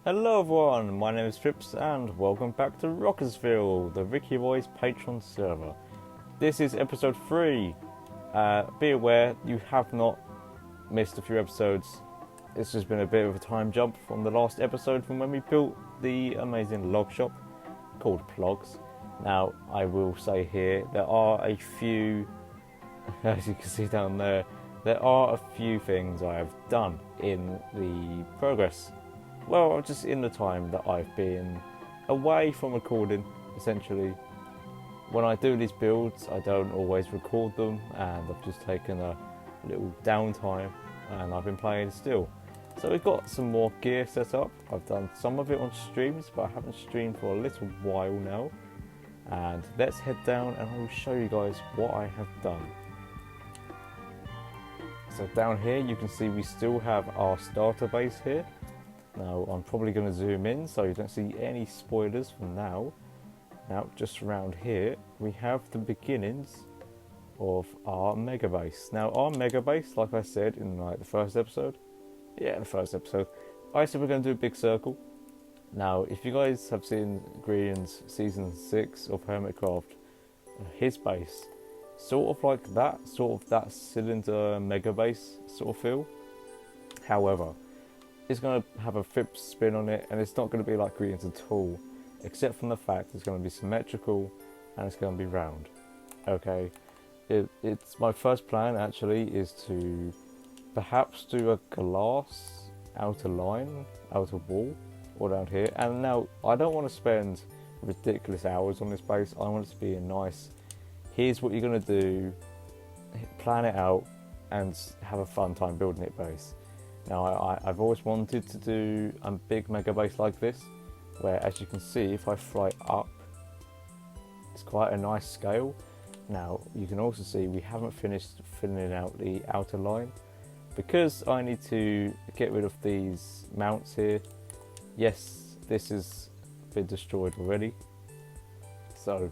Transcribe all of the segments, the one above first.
Hello everyone, my name is Trips and welcome back to Rockersville, the Ricky Boys Patreon server. This is episode 3. Be aware, you have not missed a few episodes. It's just been a bit of a time jump from the last episode from when we built the amazing log shop called Plogs. Now, I will say here, there are a few, as you can see down there are a few things I have done in the progress. Well, just in the time that I've been away from recording, essentially. When I do these builds, I don't always record them, and I've just taken a little downtime, and I've been playing still. So we've got some more gear set up. I've done some of it on streams, but I haven't streamed for a little while now. And let's head down, and I will show you guys what I have done. So down here, you can see we still have our starter base here. Now, I'm probably going to zoom in so you don't see any spoilers from now. Now, just around here, we have the beginnings of our mega base. Now, our mega base, like I said in the first episode, I said we're going to do a big circle. Now, if you guys have seen Green's season 6 of Hermitcraft, his base, sort of like that, sort of that cylinder mega base sort of feel. However, it's going to have a flip spin on it, and it's not going to be like Green's at all, except from the fact it's going to be symmetrical and it's going to be round. Okay, it's my first plan actually is to perhaps do a glass outer line, outer wall, all down here. And now I don't want to spend ridiculous hours on this base. I want it to be a nice, here's what you're going to do, plan it out and have a fun time building it base. Now, I've always wanted to do a big mega base like this, where, as you can see, if I fly up, it's quite a nice scale. Now, you can also see we haven't finished filling out the outer line, because I need to get rid of these mounts here. Yes, this has been destroyed already. So,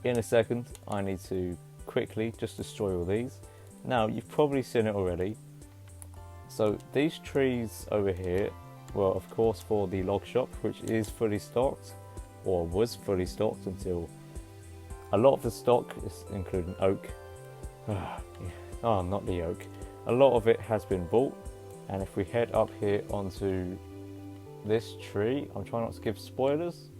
in a second, I need to quickly just destroy all these. Now, you've probably seen it already. So these trees over here were of course for the log shop, which is fully stocked, or was fully stocked until a lot of the stock, is including oak, not the oak, a lot of it has been bought. And if we head up here onto this tree, I'm trying not to give spoilers,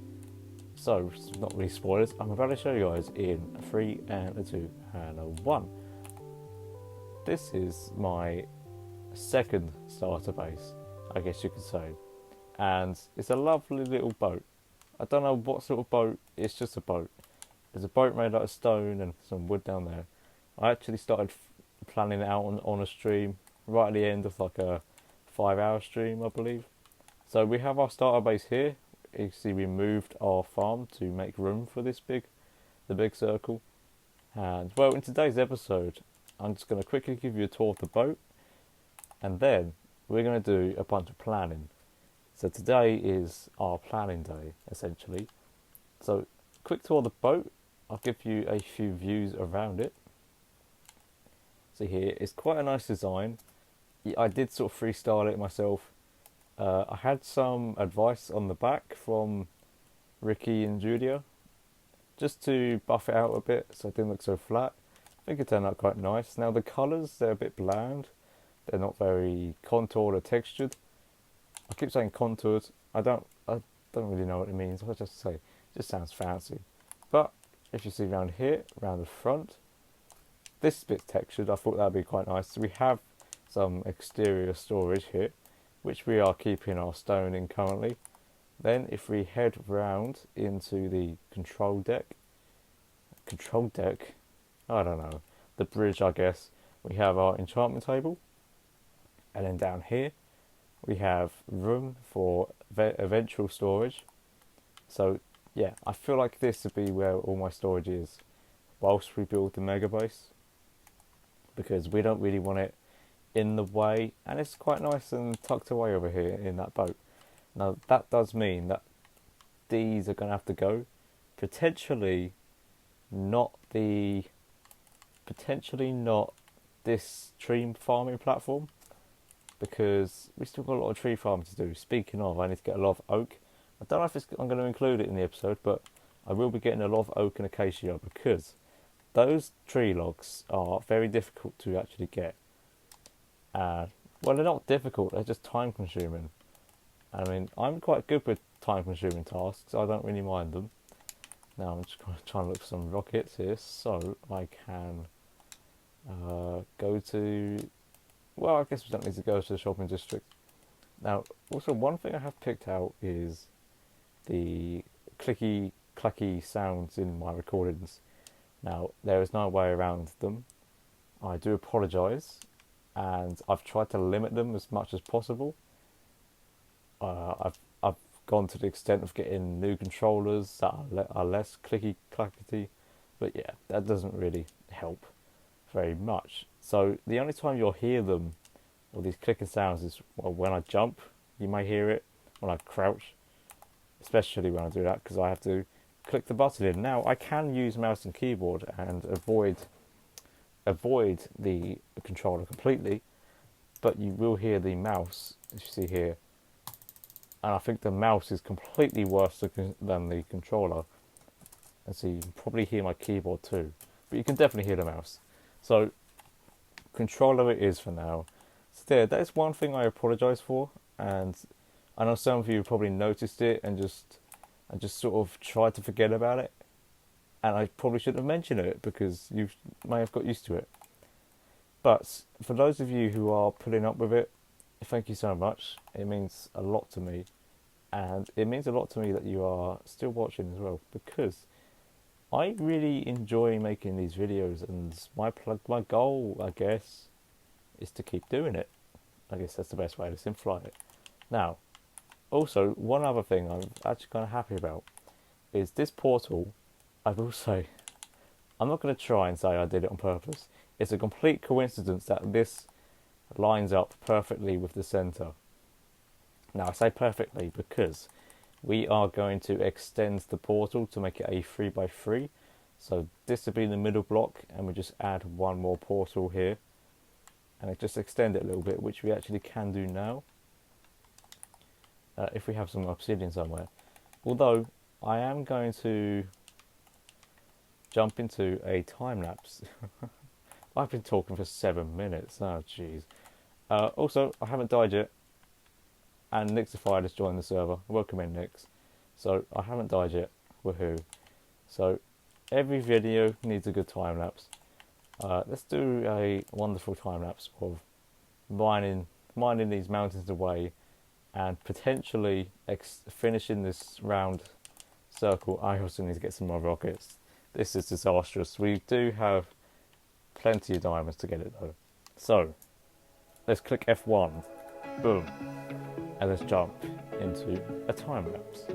so it's not really spoilers, I'm about to show you guys in a 3 and a 2 and a 1. This is my second starter base, I guess you could say, and it's a lovely little boat. I don't know what sort of boat, it's just a boat. There's a boat made out of stone and some wood down there. I actually started planning it out on a stream right at the end of like a 5-hour stream, I believe. So we have our starter base here. You can see we moved our farm to make room for the big circle. And well, in today's episode, I'm just going to quickly give you a tour of the boat, and then we're going to do a bunch of planning. So today is our planning day, essentially. So, quick tour of the boat. I'll give you a few views around it. So here, it's quite a nice design. I did sort of freestyle it myself. I had some advice on the back from Ricky and Julia, just to buff it out a bit so it didn't look so flat. I think it turned out quite nice. Now the colours, they're a bit bland. They're not very contoured or textured. I keep saying contoured. I don't really know what it means. I just say it just sounds fancy. But if you see around here, around the front, this bit's textured. I thought that'd be quite nice. So we have some exterior storage here, which we are keeping our stone in currently. Then if we head round into the control deck, I don't know, the bridge I guess, we have our enchantment table. And then down here, we have room for eventual storage. So yeah, I feel like this would be where all my storage is whilst we build the mega base, because we don't really want it in the way, and it's quite nice and tucked away over here in that boat. Now that does mean that these are going to have to go. Potentially not this tree farming platform, because we still got a lot of tree farming to do. Speaking of, I need to get a lot of oak. I don't know if I'm going to include it in the episode, but I will be getting a lot of oak and acacia because those tree logs are very difficult to actually get. Well, they're not difficult, they're just time consuming. I mean, I'm quite good with time consuming tasks, I don't really mind them. Now I'm just going to try and look for some rockets here so I can go to... Well, I guess we don't need to go to the shopping district. Now, also one thing I have picked out is the clicky, clacky sounds in my recordings. Now, there is no way around them. I do apologise, and I've tried to limit them as much as possible. I've gone to the extent of getting new controllers that are less clicky clackety, but yeah, that doesn't really help very much. So the only time you'll hear them, or these clicking sounds, is when I jump. You may hear it when I crouch, especially when I do that because I have to click the button in. Now I can use mouse and keyboard and avoid the controller completely, but you will hear the mouse, as you see here, and I think the mouse is completely worse than the controller, and so you can probably hear my keyboard too, but you can definitely hear the mouse. So controller it is for now. So there, that is one thing I apologise for, and I know some of you probably noticed it and just sort of tried to forget about it, and I probably shouldn't have mentioned it because you may have got used to it. But for those of you who are putting up with it, thank you so much. It means a lot to me, and it means a lot to me that you are still watching as well, because I really enjoy making these videos, and my goal, I guess, is to keep doing it. I guess that's the best way to simplify it. Now, also, one other thing I'm actually kind of happy about is this portal. I'm not going to try and say I did it on purpose. It's a complete coincidence that this lines up perfectly with the centre. Now, I say perfectly because we are going to extend the portal to make it a 3x3. So this will be the middle block, and we just add one more portal here, and it just extend it a little bit, which we actually can do now. If we have some obsidian somewhere. Although, I am going to jump into a time lapse. I've been talking for 7 minutes. Oh, jeez. Also, I haven't died yet, and Nixified has joined the server. Welcome in, Nix. So, I haven't died yet. Woohoo. So, every video needs a good time lapse. Let's do a wonderful time lapse of mining these mountains away, and potentially finishing this round circle. I also need to get some more rockets. This is disastrous. We do have plenty of diamonds to get it though. So, let's click F1. Boom. And let's jump into a time lapse.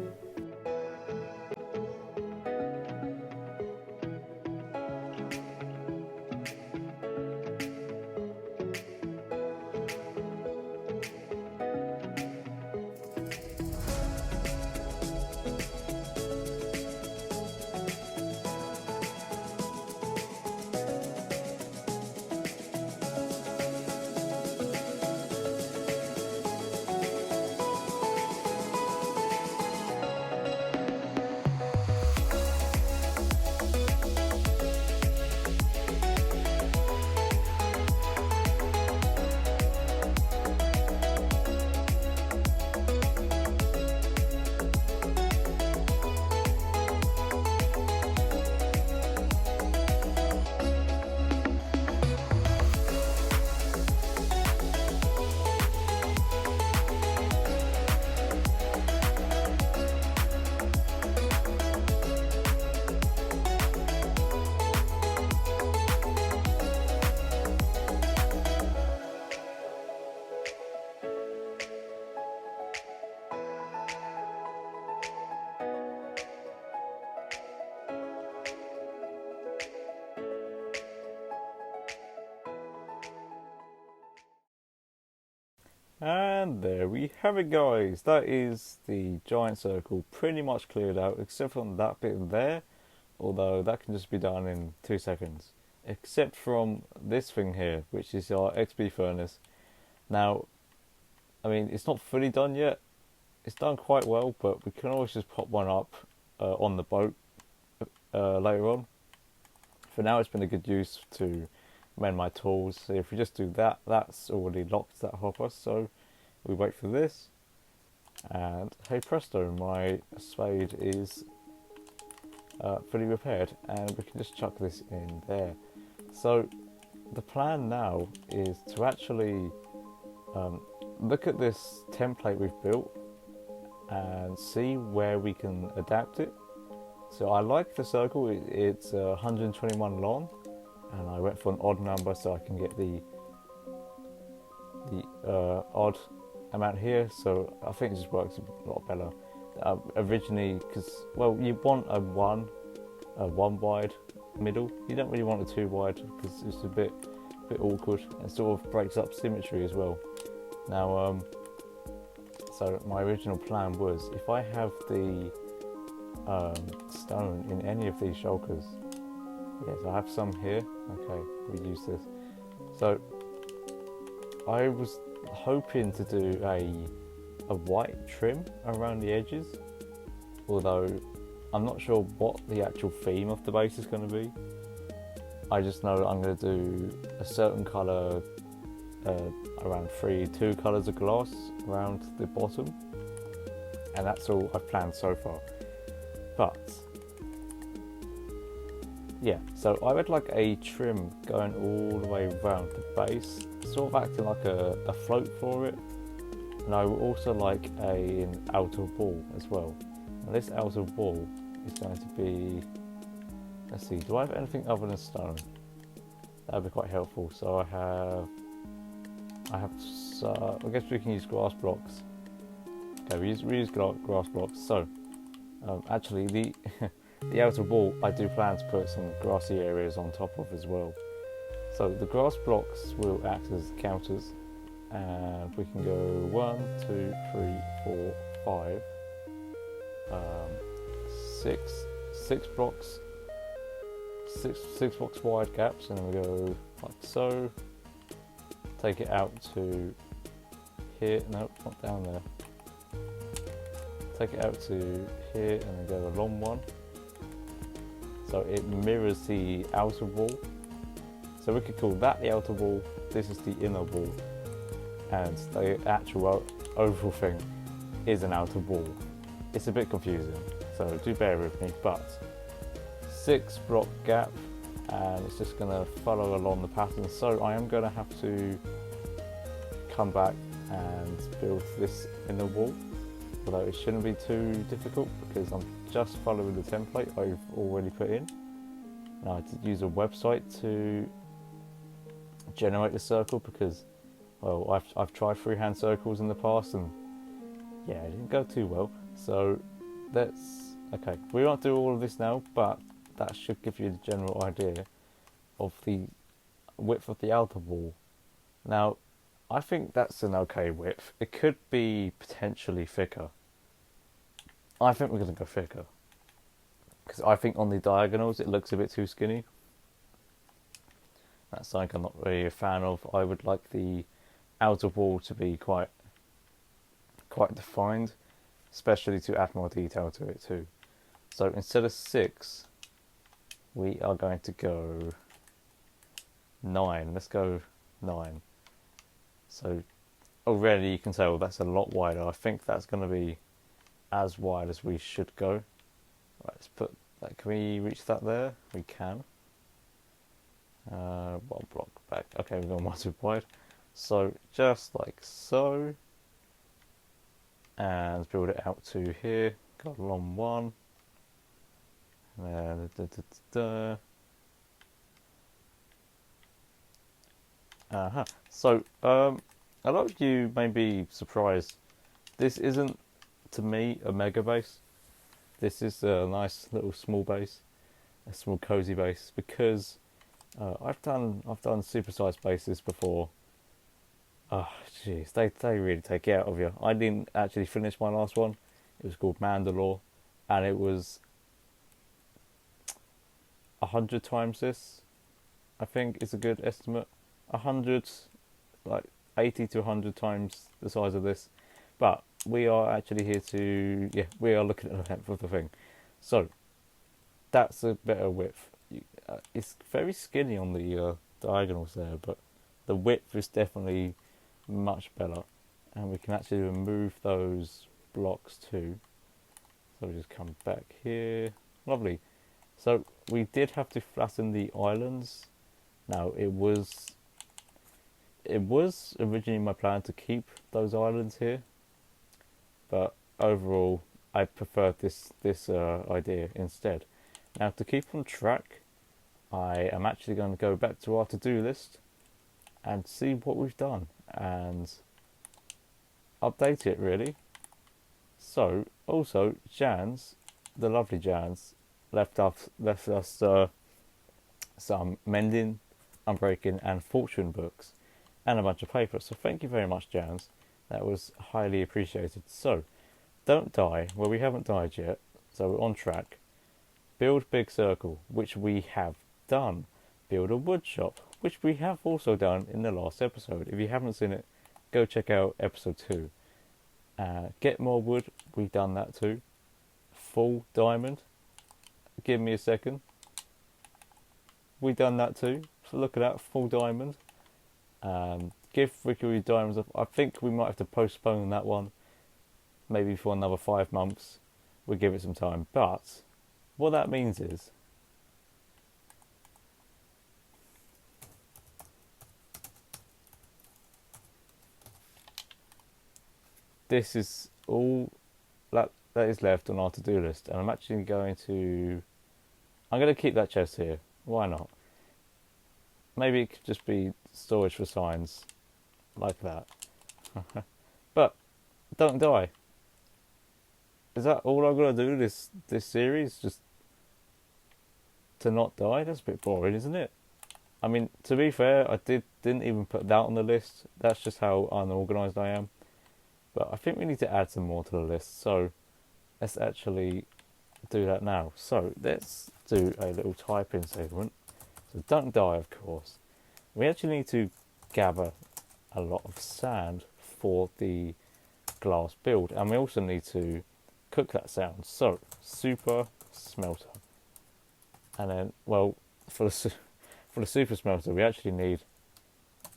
And there we have it, guys. That is the giant circle pretty much cleared out, except from that bit there, although that can just be done in 2 seconds. Except from this thing here, which is our XP furnace. Now, I mean, it's not fully done yet. It's done quite well, but we can always just pop one up on the boat later on. For now, it's been a good use to mend my tools. So if we just do that, that's already locked that hopper. So we wait for this, and hey presto, my spade is fully repaired, and we can just chuck this in there. So the plan now is to actually look at this template we've built and see where we can adapt it. So I like the circle, it's 121 long, and I went for an odd number so I can get the odd amount here. So I think it just works a lot better. Originally, because well, you want a one wide middle. You don't really want a two wide because it's a bit awkward and sort of breaks up symmetry as well. Now, so my original plan was if I have the stone in any of these shulkers. Yes, I have some here. Okay, we use this. So I was hoping to do a white trim around the edges, although I'm not sure what the actual theme of the base is going to be. I just know I'm going to do a certain colour, around two colours of glass around the bottom, and that's all I've planned so far. But yeah, so I would like a trim going all the way around the base, sort of acting like a float for it. And I would also like an outer wall as well. And this outer wall is going to be, let's see, do I have anything other than stone? That would be quite helpful. So I guess we can use grass blocks. Okay, we use grass blocks. So actually the the outer wall I do plan to put some grassy areas on top of as well. So the grass blocks will act as counters, and we can go 1, 2, 3, 4, 5, 6 blocks, six blocks wide gaps, and then we go like so. Take it out to here. No, not down there. Take it out to here, and then go a long one. So it mirrors the outer wall. So we could call that the outer wall. This is the inner wall, and the actual oval thing is an outer wall. It's a bit confusing, so do bear with me. But 6 block gap, and it's just going to follow along the pattern. So I am going to have to come back and build this inner wall, although it shouldn't be too difficult because I'm just following the template I've already put in. Now I did use a website to generate the circle because, well, I've tried freehand circles in the past and yeah, it didn't go too well. So okay, we won't do all of this now, but that should give you the general idea of the width of the outer wall. Now, I think that's an okay width. It could be potentially thicker. I think we're going to go thicker, because I think on the diagonals it looks a bit too skinny. That's something I'm not really a fan of. I would like the outer wall to be quite defined, especially to add more detail to it too. So instead of 6, we are going to go 9. Let's go 9. So already you can tell that's a lot wider. I think that's going to be as wide as we should go. Right, let's put that. Can we reach that there? We can. 1 block back. Okay, we've gone 1 too wide. So just like so, and build it out to here. Got a long one. So a lot of you may be surprised. This isn't, to me, a mega base. This is a nice little small base, a small cozy base, because I've done supersized bases before. Oh jeez, they really take it out of you. I didn't actually finish my last one. It was called Mandalore, and it was 100 times this. I think is a good estimate. 100, like 80 to 100 times the size of this. But we are actually here to, yeah, we are looking at the length of the thing. So that's a better width. It's very skinny on the diagonals there, but the width is definitely much better. And we can actually remove those blocks too. So we just come back here. Lovely. So we did have to flatten the islands. Now it was originally my plan to keep those islands here, but overall I preferred this idea instead. Now to keep on track, I am actually going to go back to our to-do list and see what we've done and update it really. So also Jans, the lovely Jans, left us some mending, unbreaking and fortune books and a bunch of paper. So thank you very much, Jans. That was highly appreciated. So don't die. Well, we haven't died yet, so we're on track. Build big circle, which we have done. Build a wood shop, which we have also done in the last episode. If you haven't seen it, go check out episode 2. Get more wood, we've done that too. Full diamond, give me a second. We've done that too. So look at that, full diamond. Give Rickery diamonds up. I think we might have to postpone that one, maybe for another 5 months. We'll give it some time. But what that means is this is all that is left on our to-do list, and I'm actually going to keep that chest here. Why not? Maybe it could just be storage for signs like that. But don't die. Is that all I've got to do this series? Just to not die? That's a bit boring, isn't it? I mean, to be fair, I didn't even put that on the list. That's just how unorganised I am. But I think we need to add some more to the list. So let's actually do that now. So let's do a little typing segment. So don't die, of course. We actually need to gather a lot of sand for the glass build. And we also need to cook that sand. So super smelter. And then, well, for the super smelter, we actually need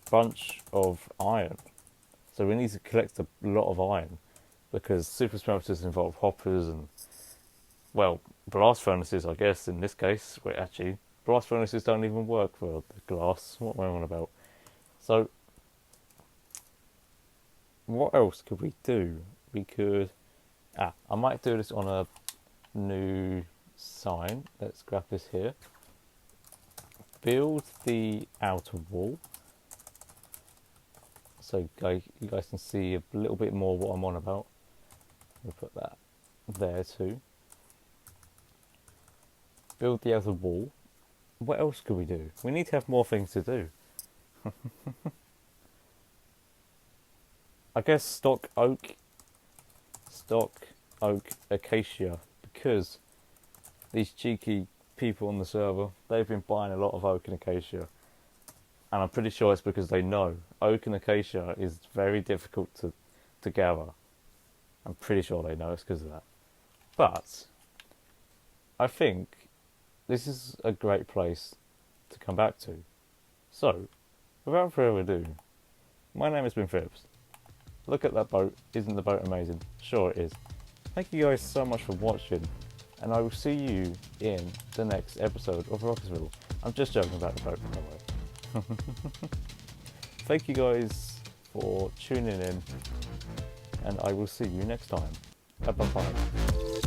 a bunch of iron. So we need to collect a lot of iron, because super smelters involve hoppers and, well, blast furnaces, I guess, in this case. Where actually, blast furnaces don't even work for the glass. What am I on about? So, what else could we do? We could... I might do this on a new sign. Let's grab this here. Build the outer wall. So you guys can see a little bit more what I'm on about. We'll put that there too. Build the outer wall. What else could we do? We need to have more things to do. I guess stock oak, acacia, because these cheeky people on the server, they've been buying a lot of oak and acacia. And I'm pretty sure it's because they know oak and acacia is very difficult to gather. I'm pretty sure they know it's because of that. But I think this is a great place to come back to. So, without further ado, my name has been Phipps. Look at that boat. Isn't the boat amazing? Sure it is. Thank you guys so much for watching, and I will see you in the next episode of Rockersville. I'm just joking about the boat, by the way. Thank you guys for tuning in, and I will see you next time. Bye bye.